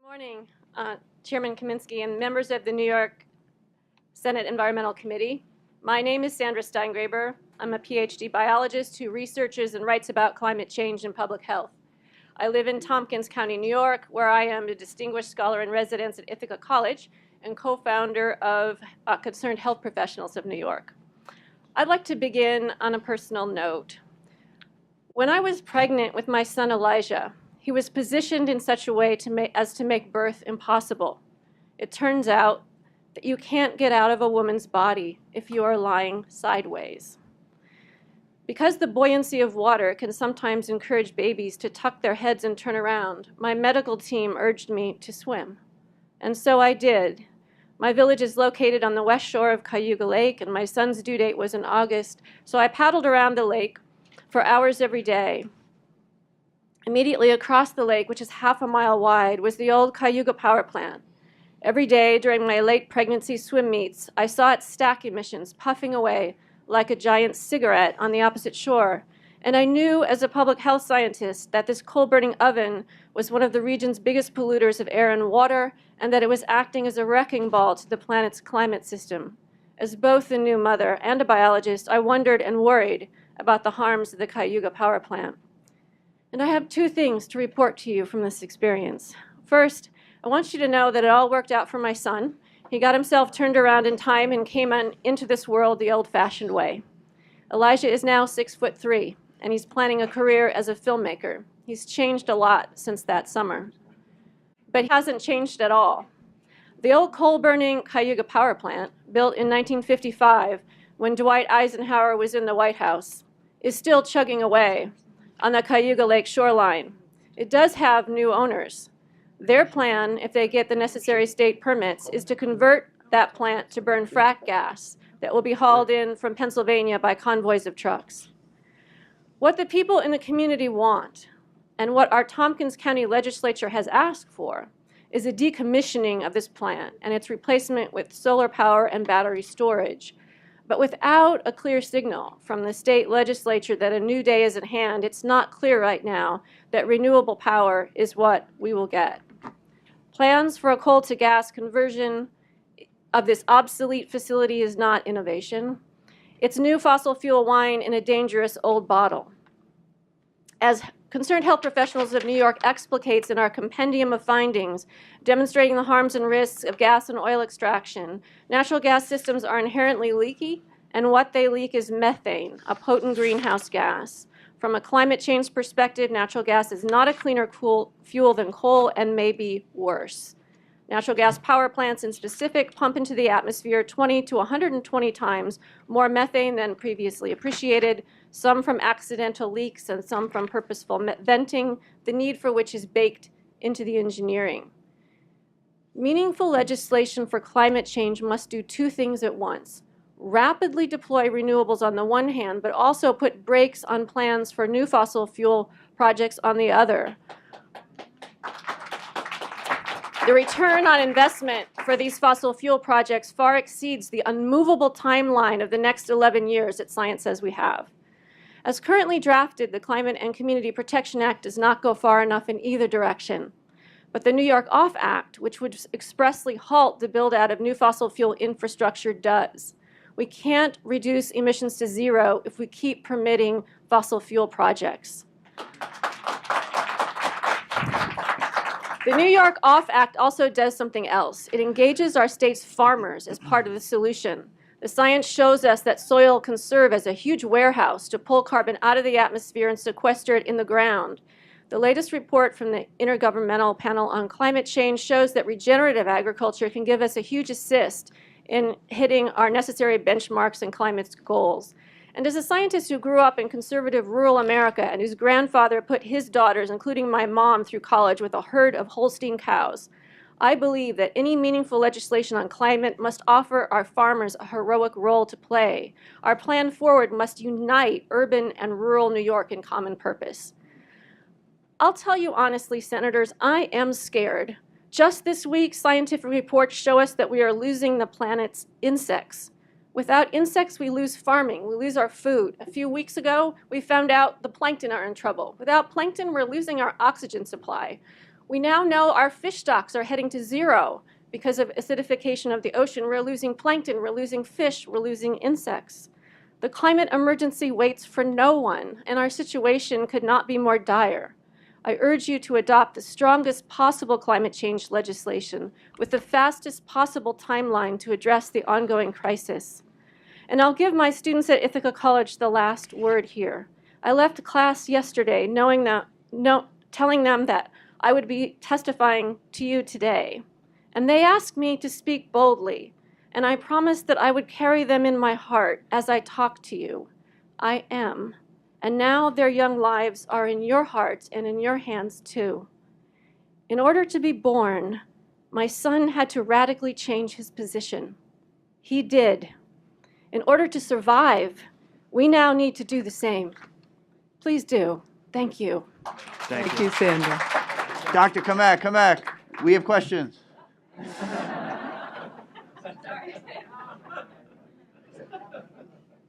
Morning, Chairman Kaminsky and members of the New York Senate Environmental Committee. My name is Sandra Steingraber. I'm a PhD biologist who researches and writes about climate change and public health. I live in Tompkins County, New York, where I am a distinguished scholar in residence at Ithaca College and co-founder of Concerned Health Professionals of New York. I'd like to begin on a personal note. When I was pregnant with my son Elijah, he was positioned in such a way as to make birth impossible. It turns out that you can't get out of a woman's body if you are lying sideways. Because the buoyancy of water can sometimes encourage babies to tuck their heads and turn around, my medical team urged me to swim. And so I did. My village is located on the west shore of Cayuga Lake, and my son's due date was in August, so I paddled around the lake for hours every day. Immediately across the lake, which is half a mile wide, was the old Cayuga Power Plant. Every day during my late pregnancy swim meets, I saw its stack emissions puffing away like a giant cigarette on the opposite shore. And I knew as a public health scientist that this coal-burning oven was one of the region's biggest polluters of air and water, and that it was acting as a wrecking ball to the planet's climate system. As both a new mother and a biologist, I wondered and worried about the harms of the Cayuga Power Plant. And I have two things to report to you from this experience. First, I want you to know that it all worked out for my son. He got himself turned around in time and came into this world the old-fashioned way. Elijah is now 6'3", and he's planning a career as a filmmaker. He's changed a lot since that summer. But he hasn't changed at all. The old coal-burning Cayuga Power Plant, built in 1955 when Dwight Eisenhower was in the White House, is still chugging away on the Cayuga Lake shoreline. It does have new owners. Their plan, if they get the necessary state permits, is to convert that plant to burn fracked gas that will be hauled in from Pennsylvania by convoys of trucks. What the people in the community want, and what our Tompkins County legislature has asked for, is a decommissioning of this plant and its replacement with solar power and battery storage. But without a clear signal from the state legislature that a new day is at hand, it's not clear right now that renewable power is what we will get. Plans for a coal-to-gas conversion of this obsolete facility is not innovation. It's new fossil fuel wine in a dangerous old bottle. As Concerned Health Professionals of New York explicates in our compendium of findings demonstrating the harms and risks of gas and oil extraction, natural gas systems are inherently leaky, and what they leak is methane, a potent greenhouse gas. From a climate change perspective, natural gas is not a cleaner fuel than coal and may be worse. Natural gas power plants in specific pump into the atmosphere 20 to 120 times more methane than previously appreciated, some from accidental leaks and some from purposeful venting, the need for which is baked into the engineering. Meaningful legislation for climate change must do two things at once: rapidly deploy renewables on the one hand, but also put brakes on plans for new fossil fuel projects on the other. The return on investment for these fossil fuel projects far exceeds the unmovable timeline of the next 11 years that science says we have. As currently drafted, the Climate and Community Protection Act does not go far enough in either direction. But the New York Off Act, which would expressly halt the build-out of new fossil fuel infrastructure, does. We can't reduce emissions to zero if we keep permitting fossil fuel projects. The New York Off Act also does something else. It engages our state's farmers as part of the solution. The science shows us that soil can serve as a huge warehouse to pull carbon out of the atmosphere and sequester it in the ground. The latest report from the Intergovernmental Panel on Climate Change shows that regenerative agriculture can give us a huge assist in hitting our necessary benchmarks and climate goals. And as a scientist who grew up in conservative rural America and whose grandfather put his daughters, including my mom, through college with a herd of Holstein cows, I believe that any meaningful legislation on climate must offer our farmers a heroic role to play. Our plan forward must unite urban and rural New York in common purpose. I'll tell you honestly, Senators, I am scared. Just this week, scientific reports show us that we are losing the planet's insects. Without insects, we lose farming, we lose our food. A few weeks ago, we found out the plankton are in trouble. Without plankton, we're losing our oxygen supply. We now know our fish stocks are heading to zero because of acidification of the ocean. We're losing plankton, we're losing fish, we're losing insects. The climate emergency waits for no one, and our situation could not be more dire. I urge you to adopt the strongest possible climate change legislation with the fastest possible timeline to address the ongoing crisis. And I'll give my students at Ithaca College the last word here. I left class yesterday telling them that I would be testifying to you today. And they asked me to speak boldly, and I promised that I would carry them in my heart as I talk to you. I am. And now their young lives are in your hearts and in your hands too. In order to be born, my son had to radically change his position. He did. In order to survive, we now need to do the same. Please do. Thank you. Thank you, Sandra. Doctor, come back. We have questions.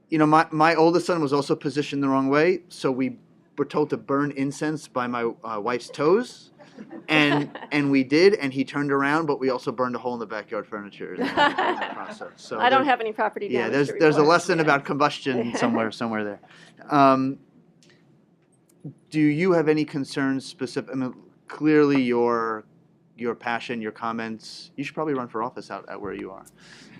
You know, my oldest son was also positioned the wrong way, so we were told to burn incense by my wife's toes, and we did, and he turned around, but we also burned a hole in the backyard furniture in the process. So I don't have any property damage. Yeah, there's a lesson about combustion somewhere there. Do you have any concerns specific? I mean, clearly your passion, your comments. You should probably run for office out at where you are.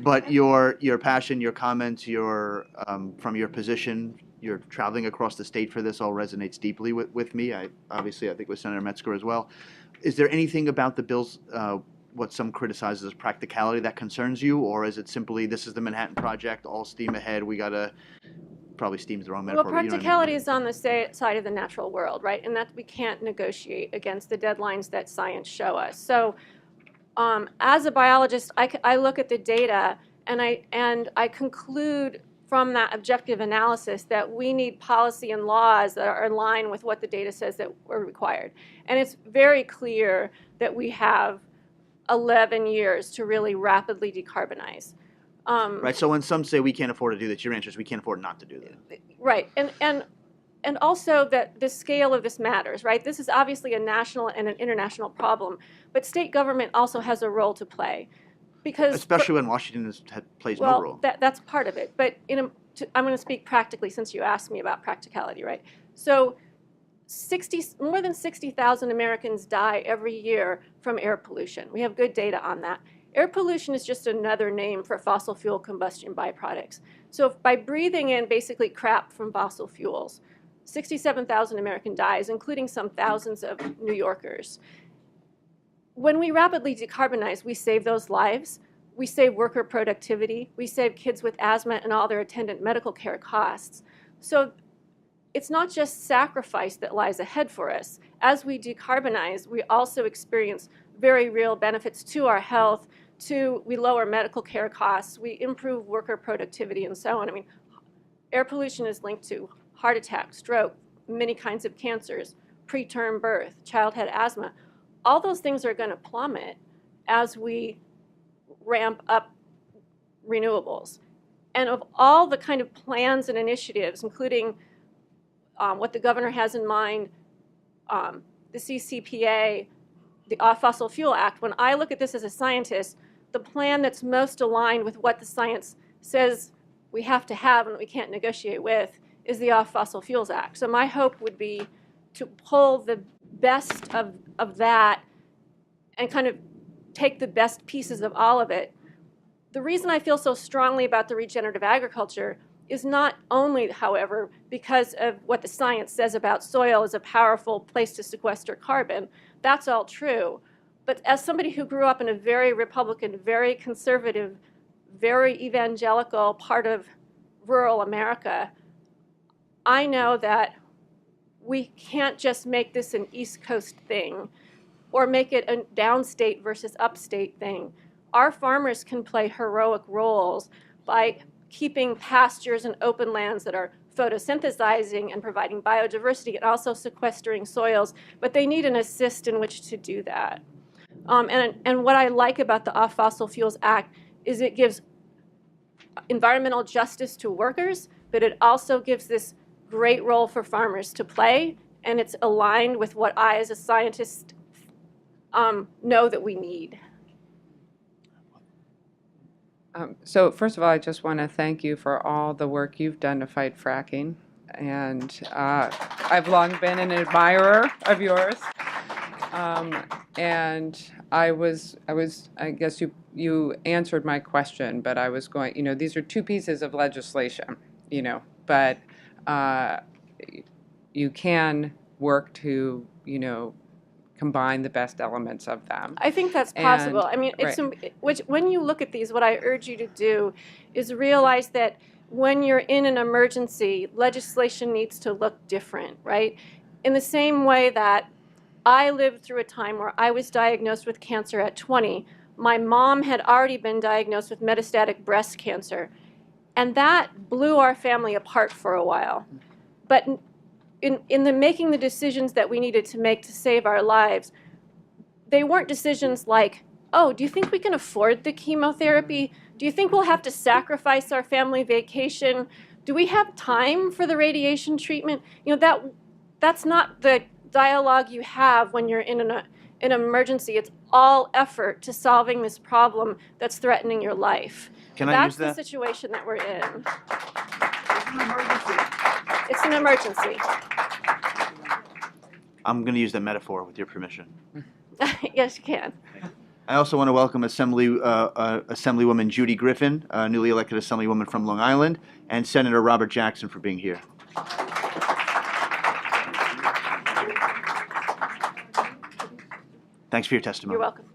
But your passion, your comments, from your position, you're traveling across the state for this all resonates deeply with me. I think with Senator Metzger as well. Is there anything about the bills, what some criticize as practicality, that concerns you, or is it simply this is the Manhattan Project, all steam ahead? We gotta. Probably steam's the wrong metaphor. Well, practicality is on the side of the natural world, right? And that we can't negotiate against the deadlines that science show us. So as a biologist, I look at the data and I conclude from that objective analysis that we need policy and laws that are in line with what the data says that are required. And it's very clear that we have 11 years to really rapidly decarbonize. Right. So when some say we can't afford to do this, your answer is we can't afford not to do that. Right. And also that the scale of this matters, right? This is obviously a national and an international problem, but state government also has a role to play. Because especially when Washington plays no role. That's part of it. But I'm going to speak practically since you asked me about practicality, right? So more than 60,000 Americans die every year from air pollution. We have good data on that. Air pollution is just another name for fossil fuel combustion byproducts. So by breathing in basically crap from fossil fuels, 67,000 Americans dies, including some thousands of New Yorkers. When we rapidly decarbonize, we save those lives. We save worker productivity. We save kids with asthma and all their attendant medical care costs. So it's not just sacrifice that lies ahead for us. As we decarbonize, we also experience very real benefits to our health, we lower medical care costs, we improve worker productivity, and so on. I mean, air pollution is linked to heart attack, stroke, many kinds of cancers, preterm birth, childhood asthma. All those things are going to plummet as we ramp up renewables. And of all the kind of plans and initiatives, including what the governor has in mind, the CCPA, the Off-Fossil Fuel Act, when I look at this as a scientist, the plan that's most aligned with what the science says we have to have and that we can't negotiate with is the Off-Fossil Fuels Act. So my hope would be to pull the best of that and kind of take the best pieces of all of it. The reason I feel so strongly about the regenerative agriculture is not only, however, because of what the science says about soil as a powerful place to sequester carbon. That's all true. But as somebody who grew up in a very Republican, very conservative, very evangelical part of rural America, I know that we can't just make this an East Coast thing or make it a downstate versus upstate thing. Our farmers can play heroic roles by keeping pastures and open lands that are photosynthesizing and providing biodiversity and also sequestering soils, but they need an assist in which to do that. And what I like about the Off-Fossil Fuels Act is it gives environmental justice to workers, but it also gives this great role for farmers to play, and it's aligned with what I, as a scientist, know that we need. So first of all, I just want to thank you for all the work you've done to fight fracking. And I've long been an admirer of yours. And I guess you answered my question, but I was going, these are two pieces of legislation, but you can work to, combine the best elements of them. I think that's possible. And, I mean, right. when you look at these, what I urge you to do is realize that when you're in an emergency, legislation needs to look different, right? In the same way that I lived through a time where I was diagnosed with cancer at 20. My mom had already been diagnosed with metastatic breast cancer, and that blew our family apart for a while. But in the making the decisions that we needed to make to save our lives, they weren't decisions like, oh, do you think we can afford the chemotherapy? Do you think we'll have to sacrifice our family vacation? Do we have time for the radiation treatment? That's not the dialogue you have when you're in an emergency. It's all effort to solving this problem that's threatening your life. Can I use that? That's the situation that we're in. It's an emergency. I'm going to use that metaphor with your permission. Yes, you can. I also want to welcome Assemblywoman Judy Griffin, newly elected Assemblywoman from Long Island, and Senator Robert Jackson for being here. Thanks for your testimony. You're welcome.